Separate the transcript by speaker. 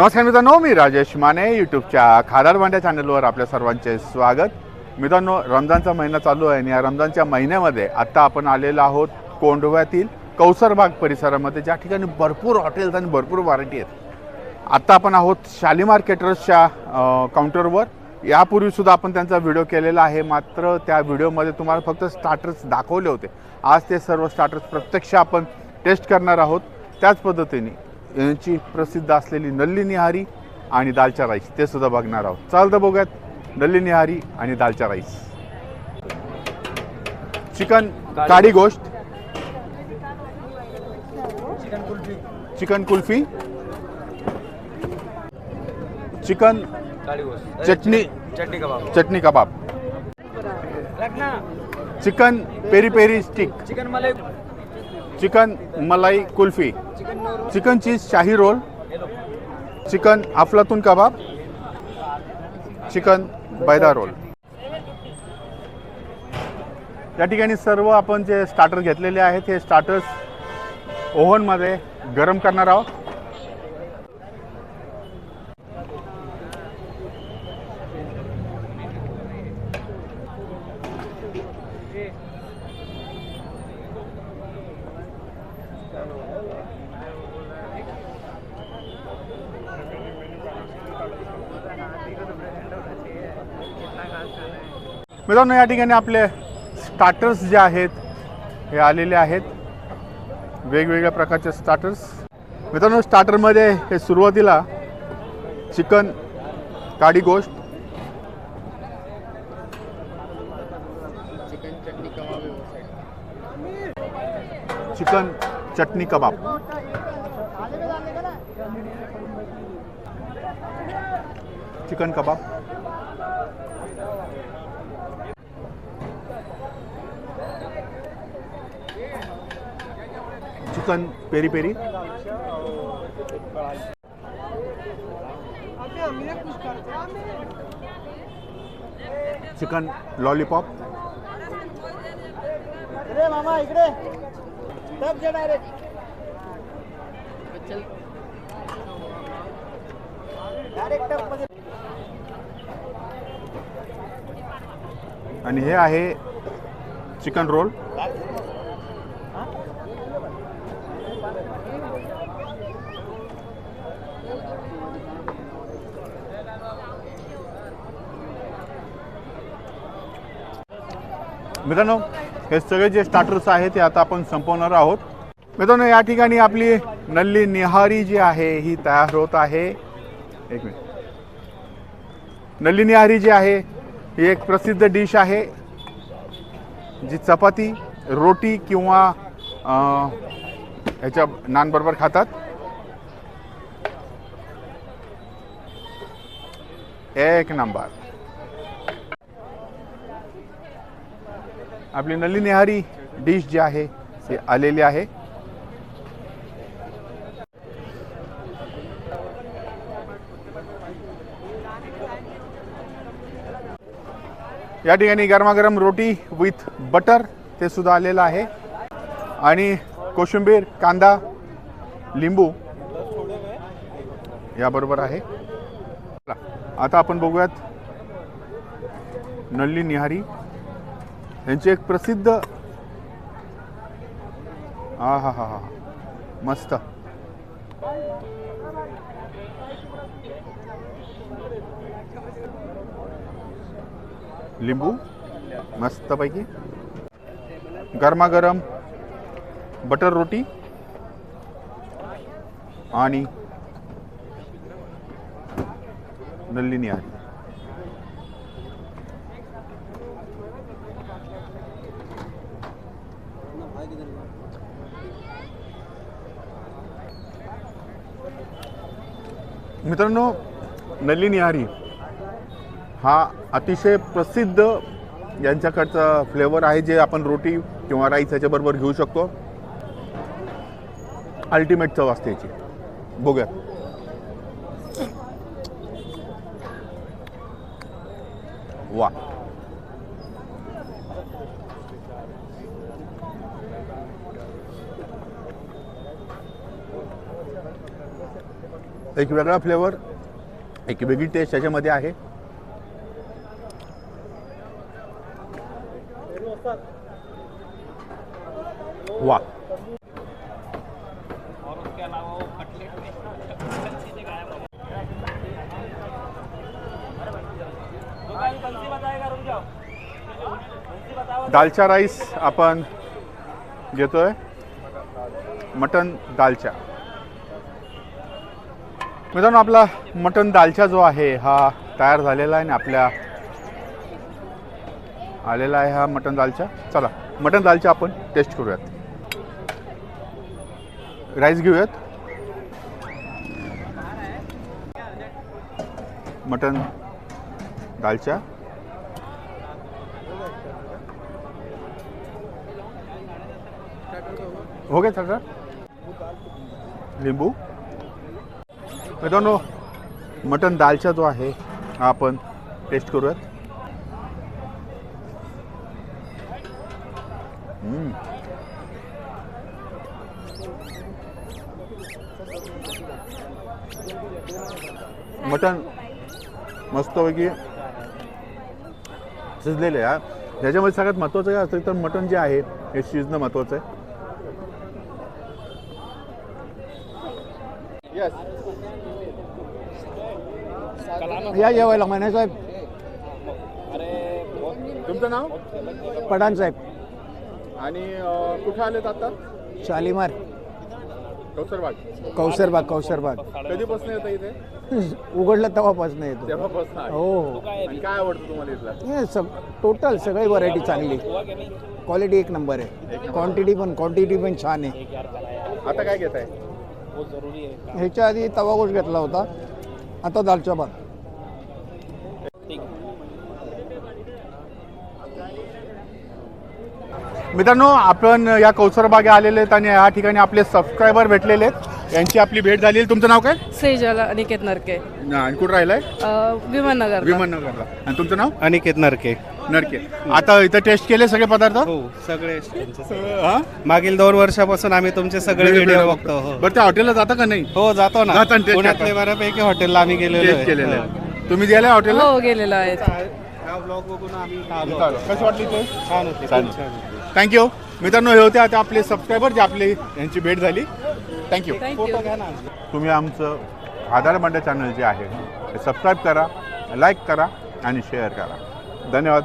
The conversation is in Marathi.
Speaker 1: नमस्कार मित्रांनो, मी राजेश माने यूट्यूबच्या खादाड भांड्या चॅनलवर आपल्या सर्वांचे स्वागत. मित्रांनो, रमजानचा महिना चालू आहे आणि या रमजानच्या महिन्यामध्ये आत्ता आपण आलेलो आहोत कोंढव्यातील कौसरबाग परिसरामध्ये, ज्या ठिकाणी भरपूर हॉटेल्स आणि भरपूर व्हरायटी आहेत. आत्ता आपण आहोत शालीमार केटरर्सच्या काउंटरवर. यापूर्वीसुद्धा आपण त्यांचा व्हिडिओ केलेला आहे, मात्र त्या व्हिडिओमध्ये तुम्हाला फक्त स्टार्टर्स दाखवले होते. आज ते सर्व स्टार्टर्स प्रत्यक्ष आपण टेस्ट करणार आहोत. त्याच पद्धतीने यांची प्रसिद्ध असलेली नल्ली निहारी आणि दालचा राईस ते सुद्धा बघणार आहोत. चालतं बघूयात नल्ली निहारी आणि दालचा राईस. चिकन काडी गोश्त, chicken kulfi, chicken chutney kebab, chicken peri peri stick, chicken malai kulfi, chicken cheese शाही रोल, चिकन अफलातून कबाब, चिकन बैदा रोल. या ठिकाणी सर्व आपण जे स्टार्टर घेतलेले आहेत हे स्टार्टर्स ओव्हनमध्ये गरम करणार आहोत. मित्रांनो, या ठिकाणी आपले स्टार्टर्स जे आहेत हे आलेले आहेत, वेगवेगळ्या प्रकारचे स्टार्टर्स. मित्रांनो, स्टार्टरमध्ये हे सुरुवातीला चिकन काडी गोश्त, chicken chutney kebab, chicken kebab, chicken peri peri, chicken lollipop, आणि हे आहे चिकन रोल. मित्रांनो, हे सगळे जे स्टार्टर्स आहेत ते आता आपण संपवणार आहोत. मित्रांनो, या ठिकाणी आपली नल्ली निहारी जी आहे ही तयार होत आहे. एक मिनिट. नल्ली निहारी जी आहे ही एक प्रसिद्ध डिश आहे, जी चपाती, रोटी किंवा ह्याच्या नान बरोबर खातात. एक नंबर. आपली नल्ली निहारी डिश जी आहे ती आलेली आहे. या ठिकाणी गरमागरम रोटी विथ बटर ते सुद्धा आलेलं आहे, आणि कोशिंबीर, कांदा, लिंबू याबरोबर आहे. आता आपण बघूयात नल्ली निहारी यांची एक प्रसिद्ध. हा हा हा हा मस्त. लिंबू मस्तपैकी, गरमागरम बटर रोटी आणि नल्ली निहारी. मित्रांनो, नल्ली निहारी हा अतिशय प्रसिद्ध यांच्याकडचा फ्लेवर आहे, जे आपण रोटी किंवा राईस ह्याच्याबरोबर घेऊ शकतो. अल्टिमेट चव असते याची. बघूया. वा, एक वेगळा फ्लेवर, एक वेगळी टेस्ट त्याच्यामध्ये आहे. वा, दालचा राईस आपण घेतोय. मटन दालचा. मित्रांनो, आपला मटन दालचा जो आहे हा तयार झालेला आहे आणि आपल्या आलेला आहे हा मटन दालचा. चला मटन दालचा आपण टेस्ट करूयात. राईस घेऊयात. मटन दालचा. हो गया सर. लिंबू. मित्रांनो, मटन दालचा जो आहे हा आपण टेस्ट करूयात. मटन मस्तपैकी शिजलेले आहे. त्याच्यामध्ये सगळ्यात महत्त्वाचं काय असतं तर मटन जे आहे हे शिजणं महत्त्वाचं आहे.
Speaker 2: या जेवायला माने साहेब.
Speaker 1: तुमचं नाव?
Speaker 2: पठाण साहेब.
Speaker 1: आणि कुठे आलेत आता?
Speaker 2: शालीमार.
Speaker 1: कौसरबाग.
Speaker 2: कौसरबाग.
Speaker 1: कधीपासून येतं इथे?
Speaker 2: उघडलं तेव्हापासून येतो.
Speaker 1: तेव्हापासून आहे.
Speaker 2: हो.
Speaker 1: आणि काय आवडतं तुम्हाला इथलं?
Speaker 2: हे टोटल सगळी व्हरायटी चांगली. क्वालिटी एक नंबर आहे. क्वांटिटी पण छान आहे.
Speaker 1: आता काय घेत आहे?
Speaker 2: ह्याच्या आधी तवा गोश घेतला होता, आता दालचा भात.
Speaker 1: मित्रांनो, आपण या कौसरबागे आलेले आहेत आणि या ठिकाणी आपले सबस्क्रायबर भेटलेले आहेत. यांची आपली भेट झाली. तुमचं नाव काय?
Speaker 3: सेजल अनिकेत नरके.
Speaker 1: आणि कुठं राहिलाय?
Speaker 3: विमाननगर.
Speaker 1: विमाननगरला. आणि तुमचं नाव?
Speaker 4: अनिकेत नरके.
Speaker 1: नरके. आता इथं टेस्ट केले सगळे पदार्थ?
Speaker 4: हो, सगळे
Speaker 1: हा?
Speaker 4: मागील 2 वर्षापासून आम्ही तुमचे सगळे व्हिडिओ बघतो. हो.
Speaker 1: बरं, त्या हॉटेलला जाता का नाही?
Speaker 4: हो, जातो ना.
Speaker 1: जाता आणि taste
Speaker 4: पुण्यातले
Speaker 1: करता.
Speaker 4: बऱ्यापैकी हॉटेलला आम्ही गेलेलो
Speaker 1: टेस्ट केलेलं आहे. तुम्ही गेलाय हॉटेलला?
Speaker 3: हो गेलेलो आहे.
Speaker 4: हा ब्लॉग बघून आम्ही आलो.
Speaker 1: कशी वाटली ते?
Speaker 4: छान होते.
Speaker 1: छान.
Speaker 4: खूप छान होते.
Speaker 1: थँक्यू. मित्रांनो, हे होते आता आपले सबस्क्रायबर जे आपले यांची भेट झाली. थँक्यू.
Speaker 3: थँक्यू.
Speaker 1: तुम्ही आमचं आधार मंडळ चॅनल जे आहे ते सबस्क्राईब करा, लाईक करा आणि शेअर करा. धन्यवाद.